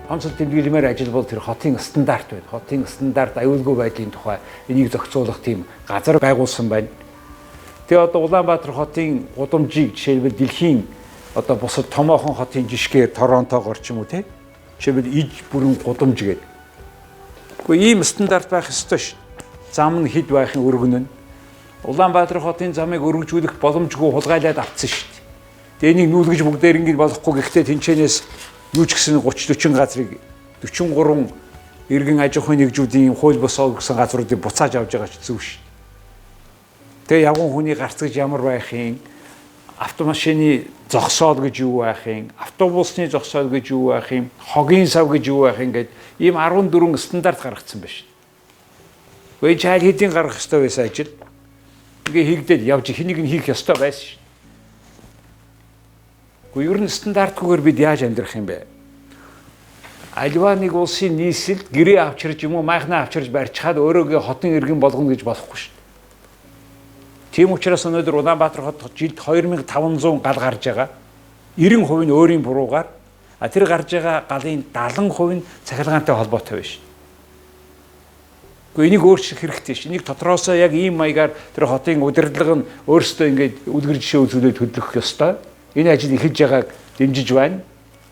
онцлог тэмдэглэмээр ажил бол тэр хотын стандарт байна. Хотын стандарт аюулгүй байдлын тухай энийг зохицуулах тийм газар байгуулсан байна. Тэгээ одоо Улаанбаатар хотын гудамжийг жишээлбэл дэлхийн одоо бусад томоохон хотын жишгээр Торонтогоор ч юм уу те. Жишээлбэл иж бүрэн гудамж гэдэг. Гэхдээ ийм стандарт байх ёстой ш. Зам нь хэд байхын өргөн нь Улаанбаатар хотын замыг өргөжүүлэх боломжгүй хулгайлаад авцсан ш. Тэгээ энийг нүүлгэж бүгдээр ингэж болохгүй гэхдээ тэнчэнээс юу ч гэсэн 30-40 газрыг 43 иргэн аж ахуйн нэгжүүдийн хууль бус гэсэн газруудыг буцааж авч байгаа ч зөв ш. Тэгээ явган хүний гарцгаж ямар байх юм, автомашины зогсоол гэж юу байх юм, автобусны зогсоол гэж юу байх юм, хогийн сав гэж юу байх юм гэд ийм 14 стандарт гаргацсан байна ш. Вэ чайл хэдийн гаргах ёстой байсан ажил ингээ хийгдээд явж хэнийг нь хийх ёстой байсан ш. Гэхдээ ер нь стандартгүйгээр бид яаж амьдрах юм бэ? Альва нэг улсын нийслэл гэрээ авчирч юм уу, майхнаа авчирч барьчихад өөрөөгөө хотын иргэн болгоно гэж болохгүй ш. Тийм учраас өнөөдөр Улаанбаатар хот жилд 2500 гал гарч байгаа. 90% нь өөрийн буруугаар, тэр гарч байгаа галын 70% нь цахилгаантай холбоотой байна ш. Гэхдээ энийг өөрчлөх хэрэгтэй ш. Энийг дотроосоо яг ийм маягаар тэр хотын удирдлага нь өөрсдөө ингээд үлгэр жишээ үзүүлээд хөдлөх ёстой. Энэ ажил эхэлж байгааг дэмжиж байна.